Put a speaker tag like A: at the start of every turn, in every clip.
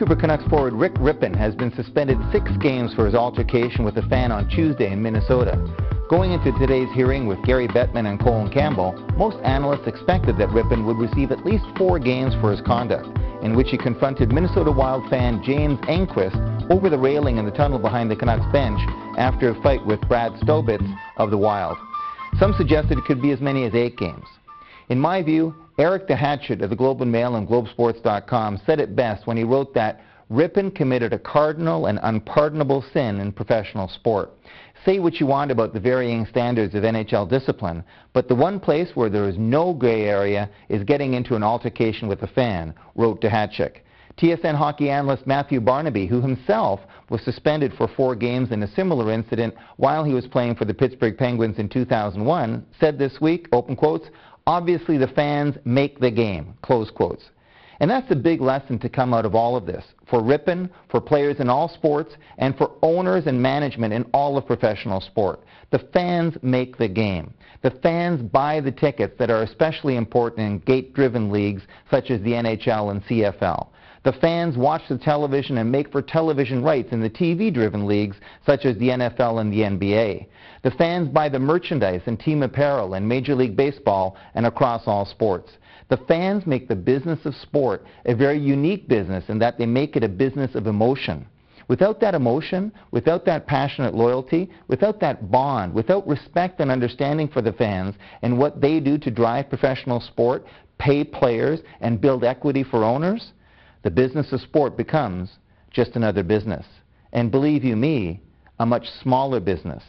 A: Vancouver Canucks forward Rick Rypien has been suspended 6 games for his altercation with a fan on Tuesday in Minnesota. Going into today's hearing with Gary Bettman and Colin Campbell, most analysts expected that Rypien would receive at least 4 games for his conduct, in which he confronted Minnesota Wild fan James Mayenknecht over the railing in the tunnel behind the Canucks bench after a fight with Brad Stobitz of the Wild. Some suggested it could be as many as 8 games. In my view, Eric the Hatchet of the Globe and Mail and GlobeSports.com said it best when he wrote that Rypien committed a cardinal and unpardonable sin in professional sport. Say what you want about the varying standards of NHL discipline, but the one place where there is no gray area is getting into an altercation with a fan, wrote Hatchik. TSN hockey analyst Matthew Barnaby, who himself was suspended for 4 games in a similar incident while he was playing for the Pittsburgh Penguins in 2001, said this week, open quotes, "Obviously the fans make the game," close quotes. And that's the big lesson to come out of all of this, for Rypien, for players in all sports, and for owners and management in all of professional sport. The fans make the game. The fans buy the tickets that are especially important in gate-driven leagues such as the NHL and CFL. The fans watch the television and make for television rights in the TV-driven leagues such as the NFL and the NBA. The fans buy the merchandise and team apparel in Major League Baseball and across all sports. The fans make the business of sport a very unique business in that they make it a business of emotion. Without that emotion, without that passionate loyalty, without that bond, without respect and understanding for the fans and what they do to drive professional sport, pay players, and build equity for owners, the business of sport becomes just another business. And believe you me, a much smaller business.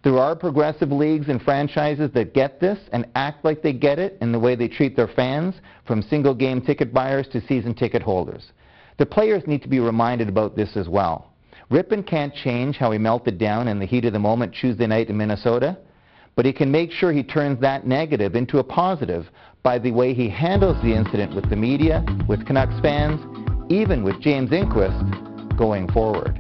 A: There are progressive leagues and franchises that get this and act like they get it in the way they treat their fans, from single-game ticket buyers to season ticket holders. The players need to be reminded about this as well. Rypien can't change how he melted down in the heat of the moment Tuesday night in Minnesota, but he can make sure he turns that negative into a positive by the way he handles the incident with the media, with Canucks fans, even with James Mayenknecht going forward.